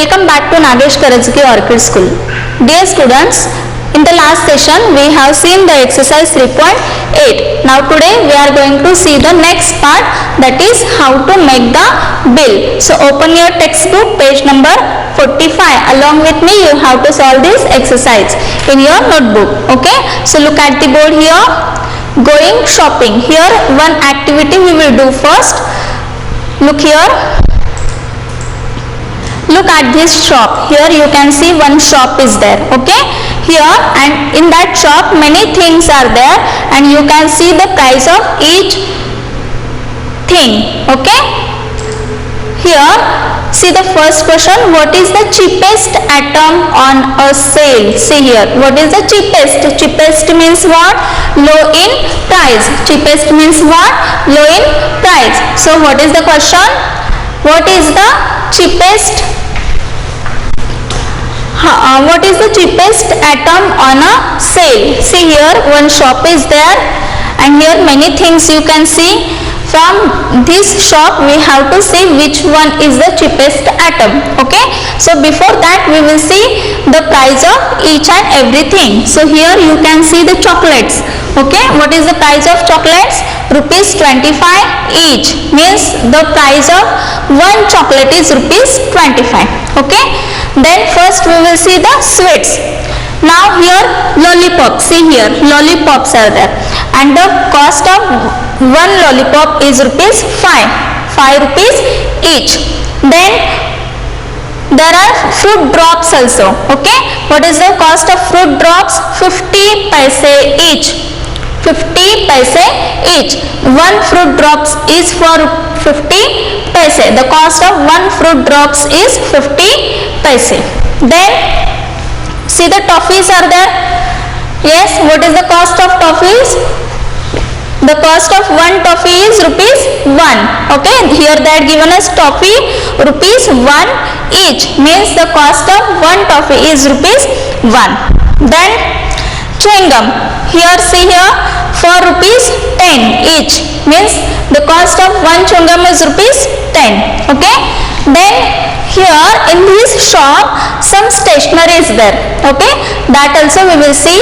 Welcome back to Nagesh Karajagi Orchid School. Dear students, in the last session we have seen the exercise 3.8. Now today we are going to see the next part, that is how to make the bill. So open your textbook page number 45. Along with me you have to solve this exercise in your notebook. Okay. So look at the board here. Going shopping. Here one activity we will do first. Look here. Look at this shop. Here you can see one shop is there. Okay. Here and in that shop many things are there and you can see the price of each thing. Okay. Here see the first question. What is the cheapest item on a sale? See here. What is the cheapest? Cheapest means what? Low in price. Cheapest means what? Low in price. So what is the question? What is the cheapest? What is the cheapest item on a sale? See here one shop is there and here many things you can see. From this shop we have to see which one is the cheapest item. Okay. So before that we will see the price of each and everything. So here you can see the chocolates. Okay. What is the price of chocolates? Rupees 25 each. Means the price of one chocolate is rupees 25. Okay. Then first we will see the sweets. Now here lollipop. See here lollipops are there and the cost of one lollipop is rupees 5 rupees each. Then there are fruit drops also. Okay. What is the cost of fruit drops? 50 paise each. 50 paise each. One fruit drops is for 50 paise. The cost of one fruit drops is 50 paise. Then see the toffees are there. Yes, what is the cost of toffees? The cost of one toffee is rupees 1. Okay, here they are given us toffee rupees 1 each. Means the cost of one toffee is rupees 1. Then chewing gum. Here see here for rupees 10 each. Means the cost of one chewing gum is rupees 10. Okay. Then here in this shop some stationery is there. Okay. That also we will see.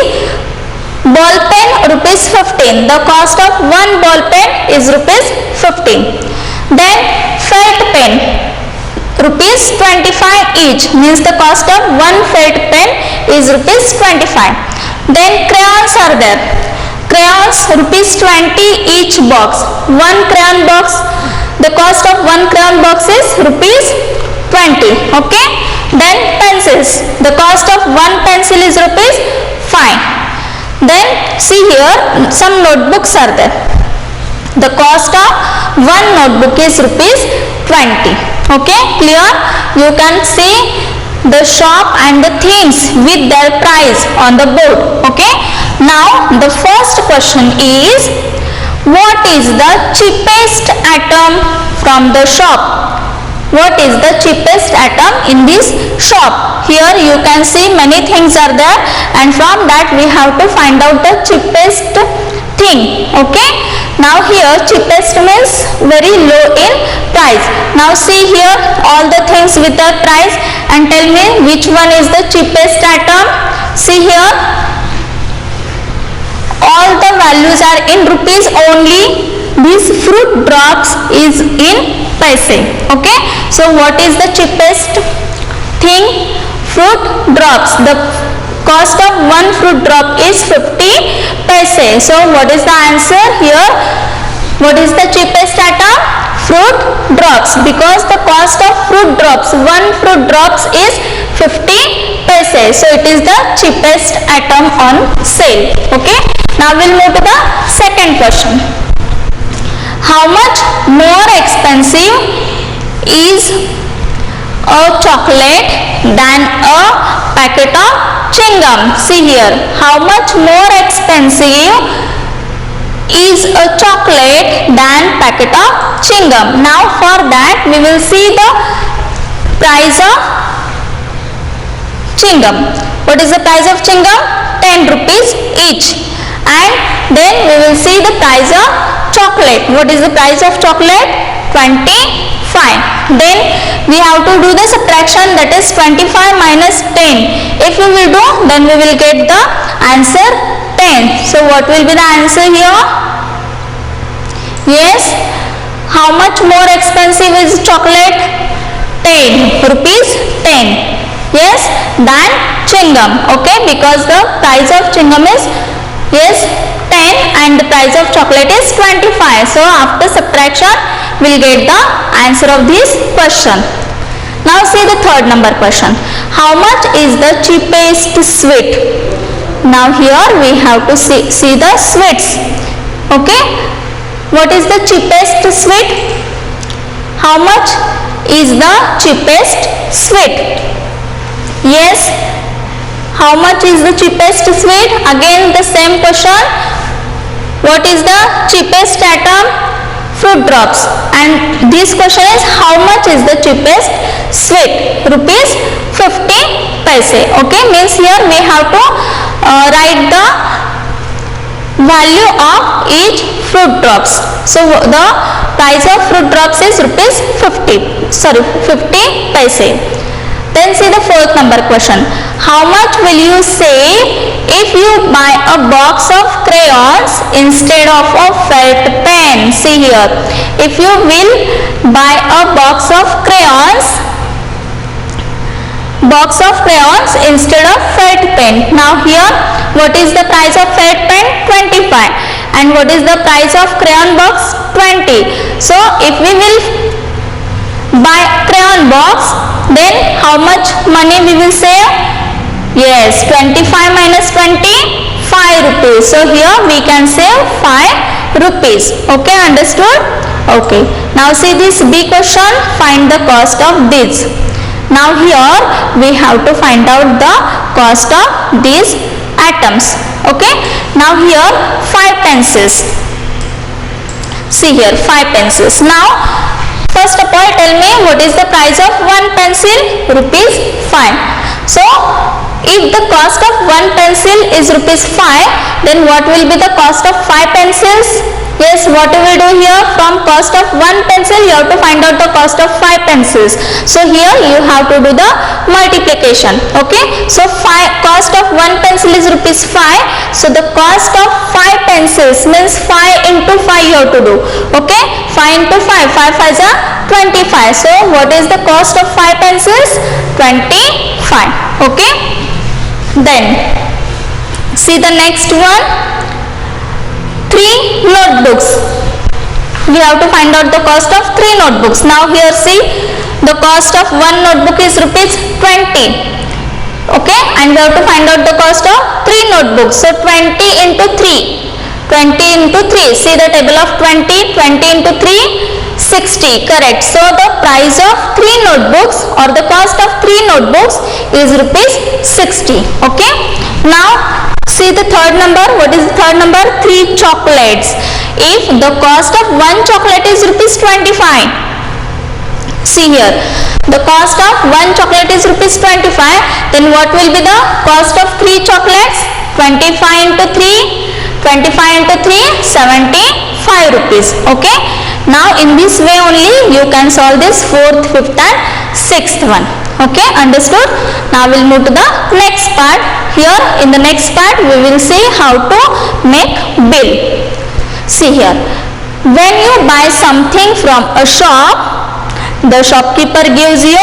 Ball pen rupees 15. The cost of one ball pen is rupees 15. Then felt pen rupees 25 each. Means the cost of one felt pen is rupees 25. Then crayons are there. Crayons rupees 20 each box. One crayon box. The cost of one crayon box is rupees 20. Okay. Then pencils. The cost of one pencil is rupees 5. Then see here some notebooks are there. The cost of one notebook is rupees 20. Okay, clear? You can see the shop and the things with their price on the board. Okay. Now the first question is, what is the cheapest item from the shop? What is the cheapest item in this shop? Here you can see many things are there and from that we have to find out the cheapest thing. Okay. Now here cheapest means very low in price. Now see here all the things with the price and tell me which one is the cheapest item. See here all the values are in rupees only. This fruit drops is in paise. Okay. So what is the cheapest thing? Fruit drops. The cost of one fruit drop is 50 paise. So what is the answer here? What is the cheapest item? Fruit drops. Because the cost of fruit drops, one fruit drops is 50 paise. So it is the cheapest item on sale. Okay. Now we'll move to the second question. How much more expensive is a chocolate than a packet of chewing gum? See here. How much more expensive is a chocolate than packet of chewing gum? Now for that we will see the price of chewing gum. What is the price of chewing gum? 10 rupees each. And Then we will see the price of chocolate. What is the price of chocolate? 25. Then we have to do the subtraction, that is 25 minus 10. If we will do, then we will get the answer 10. So what will be the answer here? Yes, how much more expensive is chocolate? 10 rupees 10. Yes, than chewing gum. Okay, because the price of chewing gum is, yes, 10 and the price of chocolate is 25. So after subtraction we will get the answer of this question. Now see the third number question. How much is the cheapest sweet? Now here we have to see the sweets. Okay, what is the cheapest sweet? How much is the cheapest sweet? Yes, how much is the cheapest sweet? Again the same question. What is the cheapest atom? Fruit drops. And this question is how much is the cheapest sweet? Rupees 50 paise. Okay, means here we have to write the value of each fruit drops. So the price of fruit drops is rupees 50 paise. Then see the fourth number question. How much will you save if you buy a box of crayons instead of a felt pen? See here, if you will buy a box of crayons instead of felt pen. Now here, what is the price of felt pen? 25. And what is the price of crayon box? 20. So if we will buy crayon box, then how much money we will save? Yes, 25 minus 20, 5 rupees. So here we can save 5 rupees. Okay, understood? Okay, now see this B question, find the cost of this. Now here we have to find out the cost of these atoms. Okay, now here 5 pencils. See here 5 pencils. Now first of all tell me what is the price of one pencil? Rupees 5. So if the cost of one pencil is rupees 5, then what will be the cost of 5 pencils? Yes, what we will do here, from cost of one pencil you have to find out the cost of 5 pencils. So here you have to do the multiplication. Okay, so cost of one pencil is rupees 5. So the cost of 5 pencils means 5 into 5 you have to do. Okay, 5 into 5, 5 5 are 25. So what is the cost of 5 pencils? 25. Okay, then see the next one. 3 notebooks. We have to find out the cost of 3 notebooks. Now here see, the cost of one notebook is rupees 20. Okay, and we have to find out the cost of 3 notebooks. So 20 into 3. 20 into 3. See the table of 20. 20 into 3. 60. Correct. So the price of 3 notebooks or the cost of 3 notebooks is rupees 60. Okay. Now see the third number. What is the third number? 3 chocolates. If the cost of one chocolate is rupees 25. See here, the cost of one chocolate is rupees 25. Then what will be the cost of 3 chocolates? 25 into 3. 25 into 3, 75 rupees. Okay. Now in this way only you can solve this 4th, 5th and 6th one. Okay, understood? Now we'll move to the next part. Here in the next part we will see how to make bill. See here, when you buy something from a shop, the shopkeeper gives you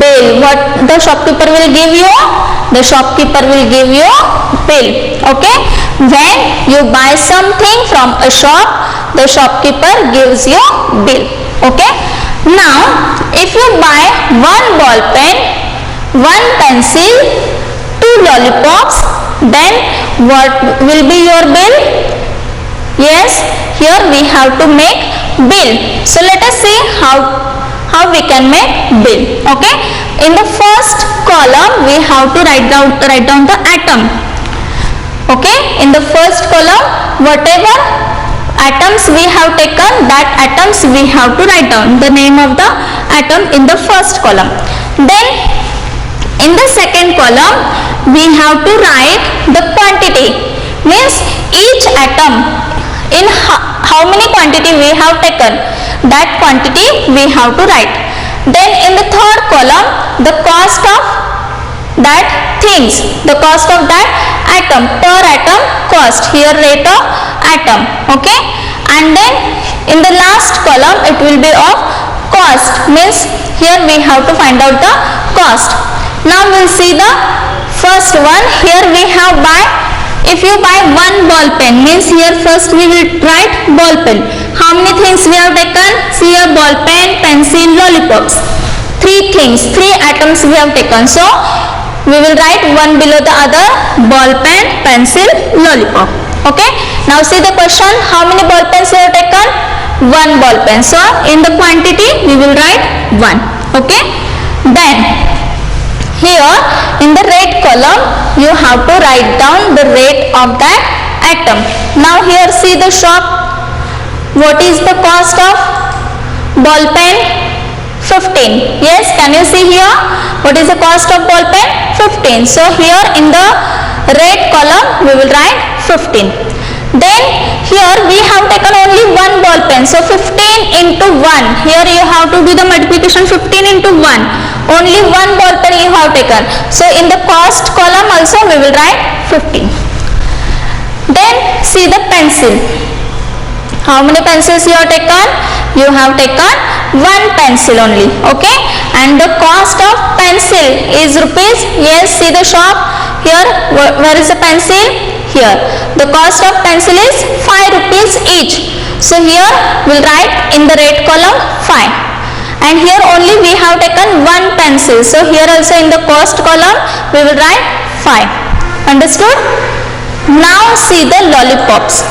bill. What the shopkeeper will give you? The shopkeeper will give you bill. Okay, when you buy something from a shop, the shopkeeper gives you bill. Okay. Now if you buy 1 ball pen, 1 pencil, 2 lollipops, then what will be your bill? Yes, here we have to make bill. So let us see how we can make bill. Okay, in the first column we have to write down the atom. Okay, in the first column whatever atoms we have taken, that atoms we have to write down the name of the atom in the first column. Then in the second column we have to write the quantity. means each atom in how many quantity we have taken, that quantity we have to write. Then in the third column, the cost of that things, the cost of that atom, per atom cost, here rate of atom, okay. And then in the last column it will be of cost, means here we have to find out the cost. Now we'll see the first one. Here we have buy, if you buy one ball pen, means here first we will write ball pen. How many things we have taken? See here, ball pen, pencil, lollipops, three things, three atoms we have taken. So we will write one below the other, ball pen, pencil, lollipop, okay. Now see the question, how many ball pens we have taken? One ball pen. So in the quantity we will write 1, okay. Then here in the rate column you have to write down the rate of that atom. Now here see the shop, what is the cost of ball pen? 15. Yes, can you see here, what is the cost of ball pen? 15. So here in the rate column we will write 15. Then here we have taken only one ball pen, so 15 into 1, here you have to do the multiplication, 15 into 1, only one ball pen you have taken. So in the cost column also we will write 15. Then see the pencil, how many pencils you have taken? You have taken one pencil only, okay. And the cost of pencil is rupees, yes, see the shop, here where is the pencil? Here the cost of pencil is 5 rupees each. So here we'll write in the rate column 5, and here only we have taken one pencil, so here also in the cost column we will write 5. Understood? Now see the lollipops.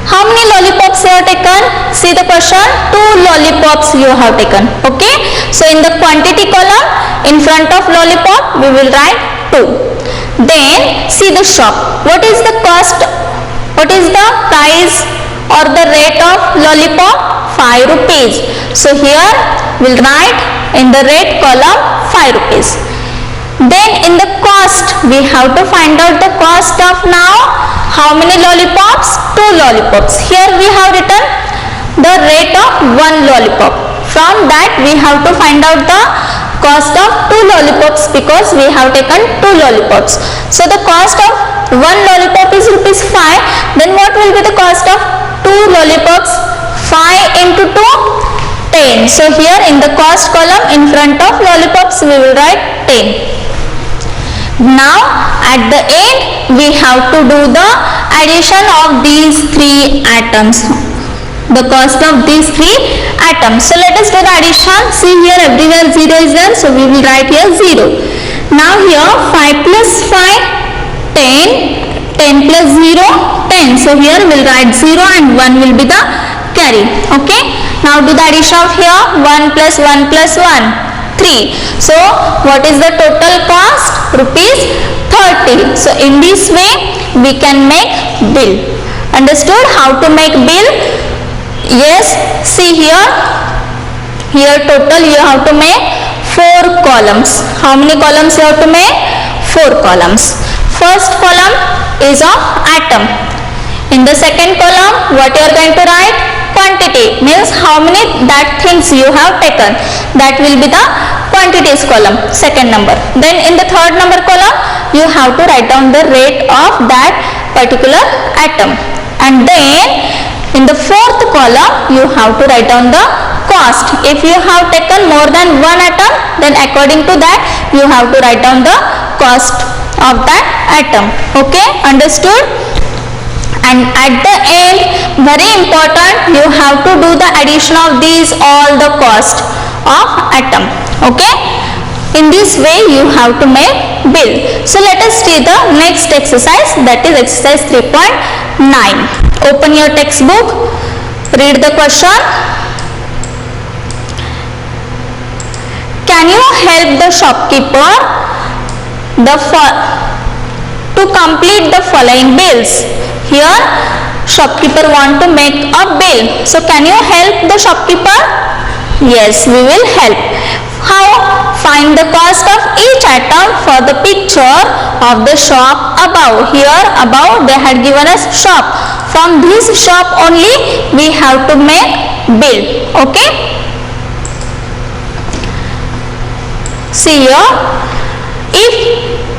How many lollipops you have taken? See the question, 2 lollipops you have taken, okay. So in the quantity column, in front of lollipop we will write 2. Then see the shop, what is the cost, what is the price or the rate of lollipop? 5 rupees. So here we'll write in the rate column 5 rupees. Then in the cost we have to find out the cost of now how many lollipops? 2 lollipops. Here we have written the rate of 1 lollipop. From that we have to find out the cost of 2 lollipops, because we have taken 2 lollipops. So the cost of 1 lollipop is rupees 5. Then what will be the cost of 2 lollipops? 5 into 2, 10. So here in the cost column in front of lollipops we will write 10. Now at the end we have to do the addition of these 3 atoms, the cost of these 3 atoms. So let us do the addition. See here everywhere 0 is there, so we will write here 0. Now here 5 plus 5, 10, 10 plus 0, 10. So here we will write 0 and 1 will be the carry, okay. Now do the addition of here, 1 plus 1 plus 1, 3. So what is the total cost? Rupees 30. So in this way we can make bill. Understood how to make bill? Yes, see here, here total you have to make 4 columns. How many columns you have to make? 4 columns. First column is of atom. In the second column what you are going to write? Quantity, means how many that things you have taken, that will be the quantities column, second number. Then in the third number column you have to write down the rate of that particular atom, and then in the fourth column you have to write down the cost. If you have taken more than one atom, then according to that you have to write down the cost of that atom, okay. Understood? And at the end, very important, you have to do the addition of these all the cost of atom, okay. In this way you have to make bill. So let us see the next exercise, that is exercise 3.9. Open your textbook, read the question. Can you help the shopkeeper to complete the following bills? Here shopkeeper want to make a bill. So can you help the shopkeeper? Yes, we will help. How? Find the cost of each item for the picture of the shop above. Here above they had given us shop. From this shop only we have to make bill. Okay. See here, if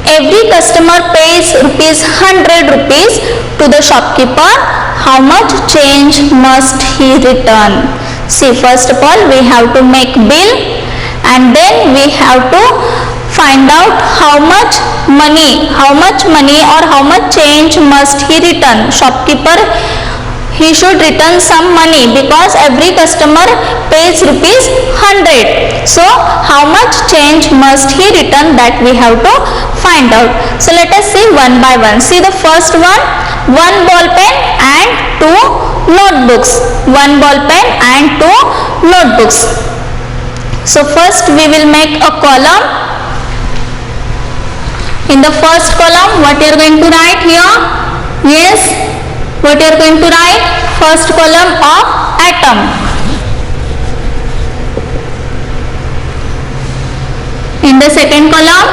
every customer pays ₹100 to the shopkeeper, how much change must he return? See, first of all we have to make bill, and then we have to find out how much money or how much change must he return. Shopkeeper, he should return some money because every customer pays ₹100. So how much change must he return, that we have to find out. So let us see one by one. See the first one, one ball pen and two notebooks. One ball pen and two notebooks. So first we will make a column. In the first column, what you are going to write here? Yes, what you are going to write? First column of atom. In the second column,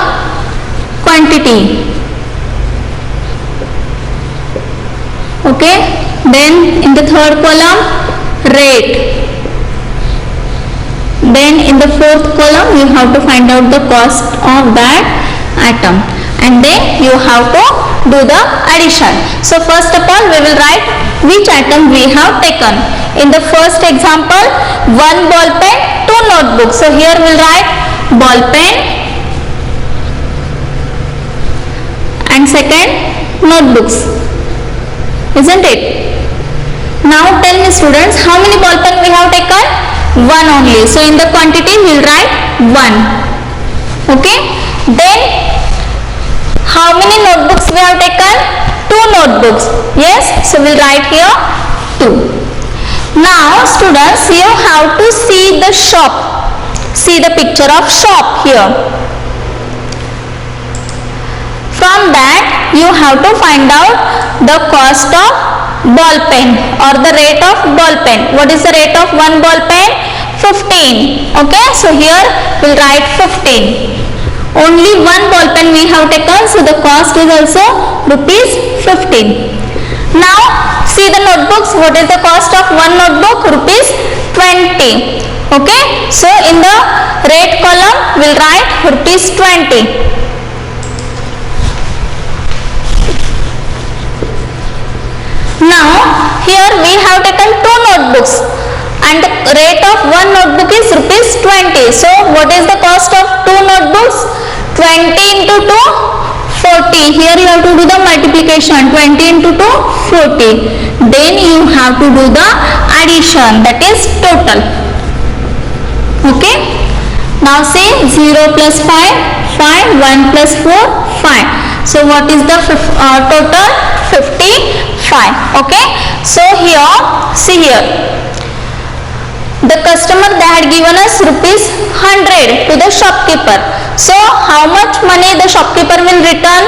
quantity. Okay, then in the third column, rate. Then in the fourth column you have to find out the cost of that atom, and then you have to do the addition. So first of all we will write which item we have taken. In the first example, one ball pen, two notebooks. So here we will write ball pen and second notebooks, isn't it? Now tell me students, how many ball pen we have taken? One only. So in the quantity we will write 1. Okay. Then how many notebooks we have taken? 2 notebooks. Yes. So we will write here 2. Now students, you have to see the shop. See the picture of shop here. From that you have to find out the cost of ball pen or the rate of ball pen. What is the rate of one ball pen? 15. Okay, so here we will write 15. Only one ball pen we have taken, so the cost is also ₹15. Now see the notebooks. What is the cost of one notebook? ₹20. Okay, so in the rate column we will write ₹20. Now here we have taken 2 notebooks and the rate of one notebook is ₹20. So what is the cost of 2 notebooks? 20 into 2, 40. Here you have to do the multiplication. 20 into 2, 40. Then you have to do the addition, that is total. Okay. Now say 0 plus 5, 5, 1 plus 4, 5. So what is the total? 55. Okay. So here, see here, the customer, they had given us ₹100 to the shopkeeper. So how much money the shopkeeper will return?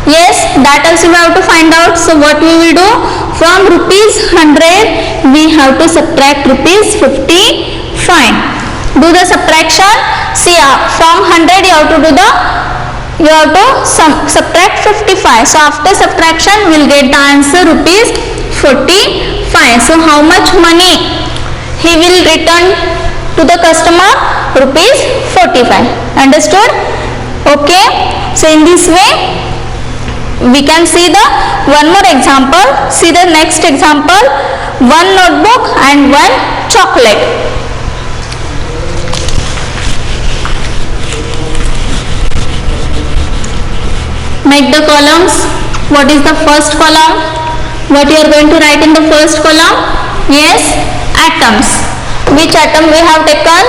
Yes, that also we have to find out. So what we will do? From ₹100 we have to subtract ₹55. Do the subtraction. See, from 100 you have to subtract 55. So after subtraction we will get the answer ₹45. So how much money he will return to the customer? ₹45. Understood? Okay. So in this way we can see the one more example. See the next example. One notebook and one chocolate. Make the columns. What is the first column? What you are going to write in the first column? Yes, atoms. Which atom we have taken?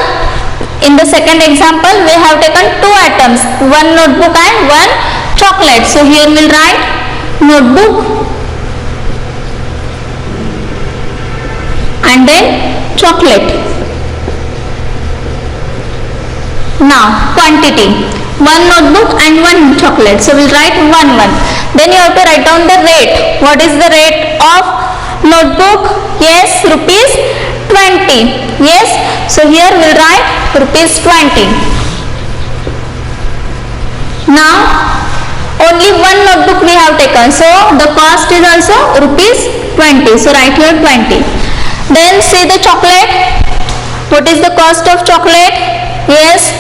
In the second example we have taken 2 atoms, one notebook and one chocolate. So here we will write notebook and then chocolate. Now quantity, one notebook and one chocolate. So we will write 1, 1. Then you have to write down the rate. What is the rate of notebook? Yes, ₹20. 20. Yes, so here we'll write rupees 20. Now only one notebook we have taken, so the cost is also rupees 20. So write here 20. Then see the chocolate. What is the cost of chocolate? Yes,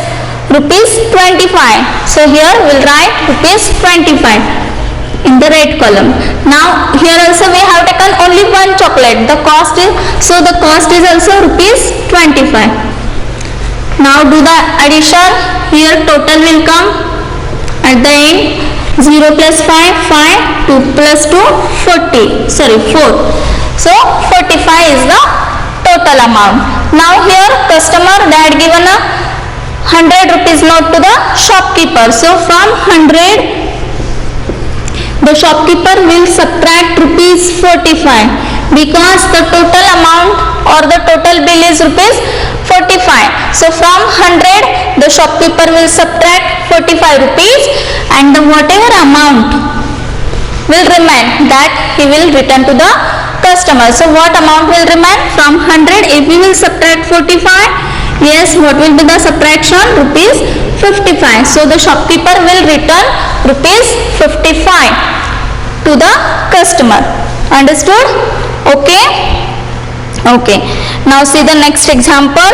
rupees 25. So here we'll write rupees 25 in the red column. Now here also we have taken only one chocolate. The cost is also rupees 25. Now do the addition. Here total will come at the end. 0 plus 5, 5, 2 plus 2, 4. So 45 is the total amount. Now here customer, they had given a 100 rupees note to the shopkeeper. So from 100 the shopkeeper will subtract rupees 45 because the total amount or the total bill is rupees 45. So from 100 the shopkeeper will subtract 45 rupees and the whatever amount will remain, that he will return to the customer. So what amount will remain? From 100 if we will subtract 45, yes, what will be the subtraction? Rupees 55. So the shopkeeper will return rupees 55 to the customer. Understood? Okay? Okay. Now see the next example.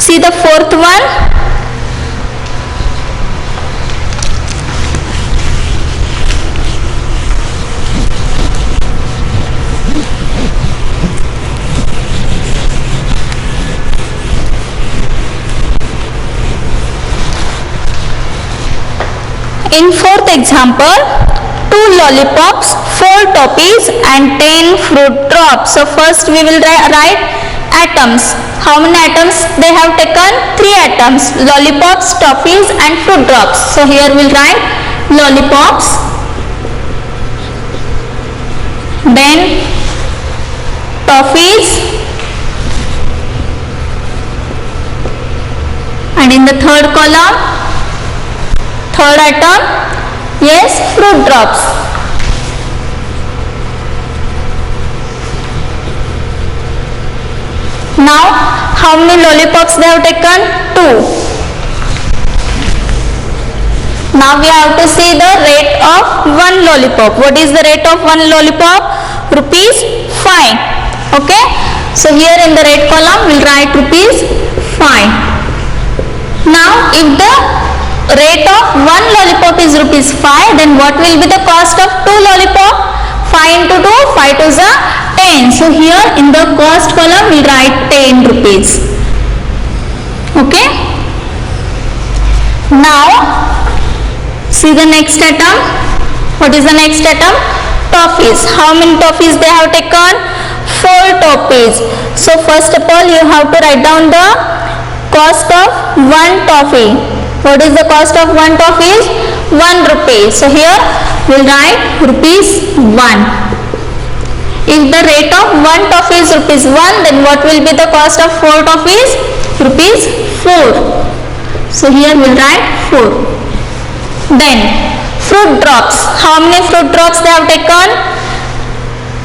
See the fourth one. In fourth example, 2 lollipops, 4 toffees and 10 fruit drops. So first we will write atoms. How many atoms they have taken? 3 atoms, lollipops, toffees and fruit drops. So here we will write lollipops, then toffees, and in the third column, third atom, yes, fruit drops. Now how many lollipops they have taken? 2. Now we have to see the rate of one lollipop. What is the rate of one lollipop? Rupees 5. Okay, so here in the red column we will write rupees 5. Now if the rate of one lollipop is rupees 5, then what will be the cost of 2 lollipop? 5 into 2, 5 to the 10. So here in the cost column we write 10 rupees. Okay. Now see the next atom. What is the next atom? Toffees. How many toffees they have taken? 4 toffees. So first of all you have to write down the cost of one toffee. What is the cost of one toffee? 1 rupee. So here we will write rupees 1. If the rate of one toffee is rupees 1, then what will be the cost of 4 toffees? Rupees 4. So here we will write 4. Then fruit drops. How many fruit drops they have taken?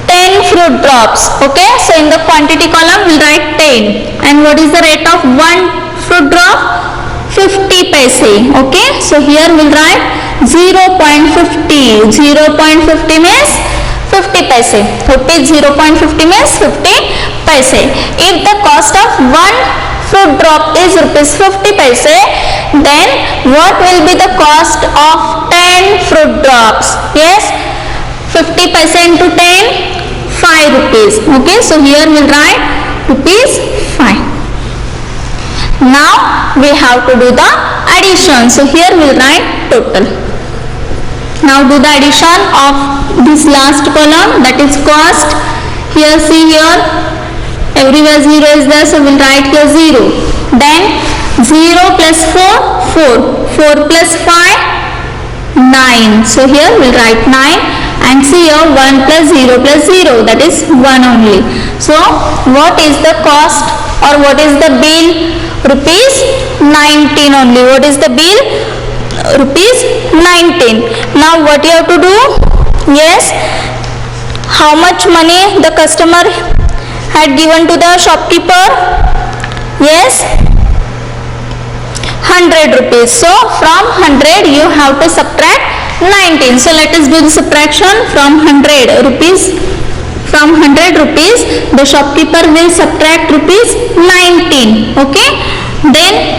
10 fruit drops. Okay, so in the quantity column we will write 10. And what is the rate of one fruit drop? 50 paise. Okay, so here we will write 0.50. 0.50 means 50 paise. Rupees 0.50 means 50 paise. If the cost of one fruit drop is rupees 50 paise, then what will be the cost of 10 fruit drops? Yes, 50 paise into 10, 5 rupees. Okay, so here we will write rupees 5. Now we have to do the addition. So here we will write total. Now do the addition of this last column, that is cost. Here see here everywhere 0 is there, so we will write here 0. Then 0 plus 4, 4 plus 5, 9. So here we will write 9. And see here 1 plus 0 plus 0, that is 1 only. So what is the cost or what is the bill? Rupees 19 only. What is the bill? Rupees 19. Now what you have to do? Yes, how much money the customer had given to the shopkeeper? Yes, 100 rupees. So from 100 you have to subtract 19. So let us do the subtraction from 100 rupees. From 100 rupees the shopkeeper will subtract rupees 19. Okay, then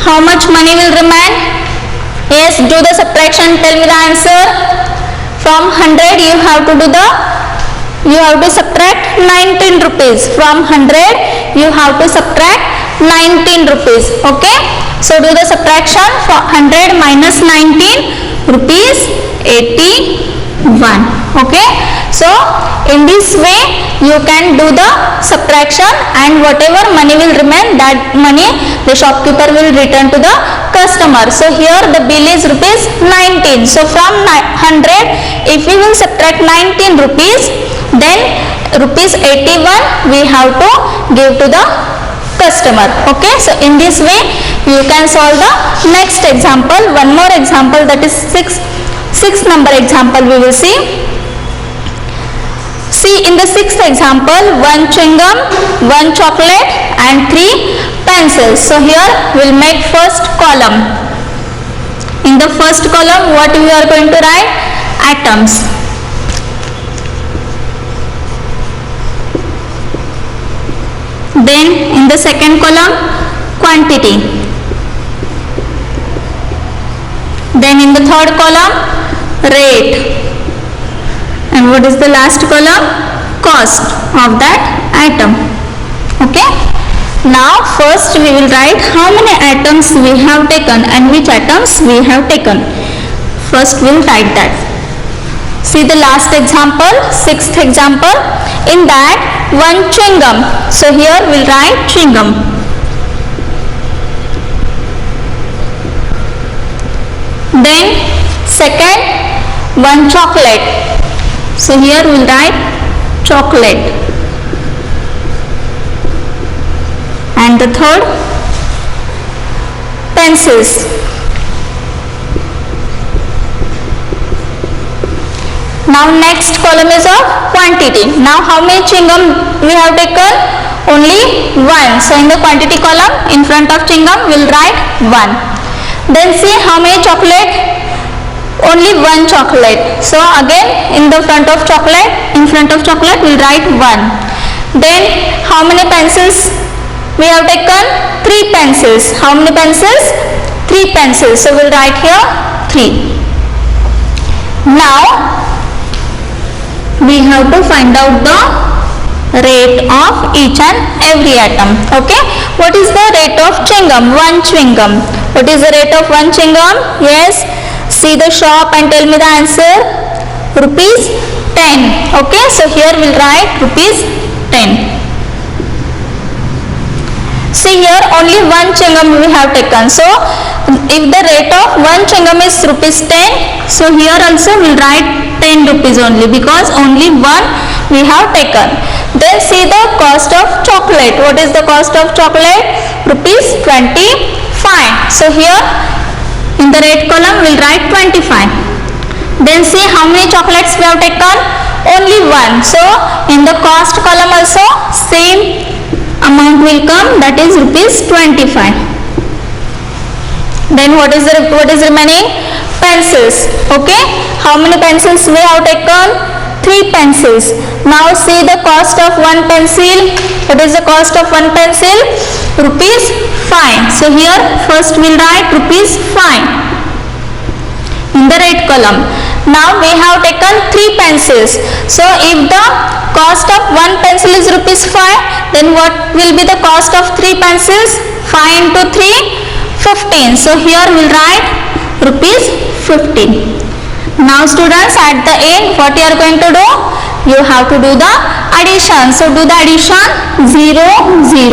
how much money will remain? Yes, do the subtraction, tell me the answer. From 100 you have to subtract 19 rupees. From 100 you have to subtract 19 rupees. Okay, so do the subtraction. For 100 minus 19, rupees 81. Okay, so in this way you can do the subtraction, and whatever money will remain, that money the shopkeeper will return to the customer. So here the bill is rupees 19. So from 100 if we will subtract 19 rupees, then rupees 81 we have to give to the customer. Okay, so in this way you can solve the next example. One more example, that is 6 number example we will see. See, in the 6th example, 1 chewing gum, 1 chocolate and 3 pencils. So here we will make first column. In the first column what we are going to write? Atoms. Then in the second column, quantity. Then in the third column, rate. And what is the last column? Cost of that atom. Okay, now first we will write how many atoms we have taken and which atoms we have taken. First we will write that. See the last example, 6th example. In that, 1 chewing gum. So here we will write chewing gum. Then second, 1 chocolate. So here we will write chocolate. And the third, pencils. Now next column is of quantity. Now how many chewing gum we have taken? Only 1. So in the quantity column, in front of chewing gum we will write 1. Then see how many chocolate? Only 1 chocolate. So again in the front of chocolate, we will write 1. Then how many pencils we have taken? 3 pencils. How many pencils? 3 pencils. So we will write here 3. Now we have to find out the rate of each and every atom. Okay, what is the rate of chewing gum? 1 chewing gum. What is the rate of 1 chewing gum? Yes, see the shop and tell me the answer. Rupees 10. Okay, so here we will write rupees 10. See here only 1 chewing gum we have taken. So if the rate of 1 chewing gum is rupees 10, so here also we will write 10 rupees only, because only 1 we have taken. Then see the cost of chocolate. What is the cost of chocolate? Rupees 25. So here in the rate column we will write 25. Then see how many chocolates we have taken? Only 1. So in the cost column also same amount will come, that is rupees 25. Then what is remaining? Pencils. Okay, how many pencils we have taken? 3 pencils. Now see the cost of 1 pencil. What is the cost of 1 pencil? Rupees 5. So here first we will write rupees 5 in the rate column. Now we have taken 3 pencils. So if the cost of 1 pencil is rupees 5, then what will be the cost of 3 pencils? 5 into 3, 15. So here we will write rupees 15. Now students, at the end what you are going to do? You have to do the addition. So do the addition. 0, 0.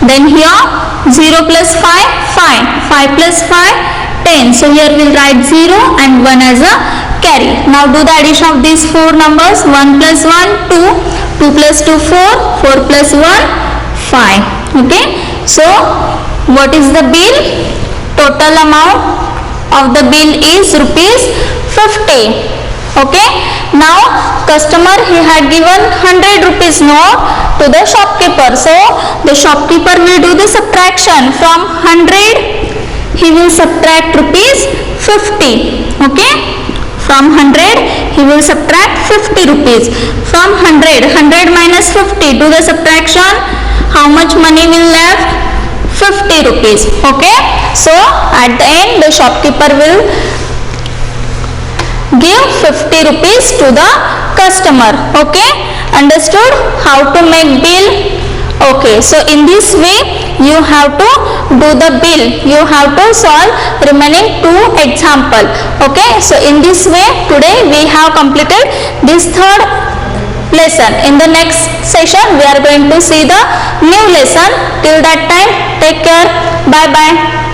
Then here 0 plus 5, 5. 5 plus 5, 10. So here we will write 0 and 1 as a carry. Now do the addition of these 4 numbers. 1 plus 1, 2. 2 plus 2, 4. 4 plus 1, 5. Okay. So what is the bill? Total amount of the bill is rupees 50. Okay, now customer he had given 100 rupees note to the shopkeeper, so the shopkeeper will do the subtraction. From 100 he will subtract rupees 50. Okay, from 100 he will subtract 50 rupees. From 100 minus 50, do the subtraction. How much money will left? 50 rupees. Okay, so at the end the shopkeeper will give 50 rupees to the customer. Okay, understood how to make bill? Okay, so in this way you have to do the bill. You have to solve remaining 2 example. Okay, so in this way today we have completed this third lesson. In the next session we are going to see the new lesson. Till that time, take care. Bye bye.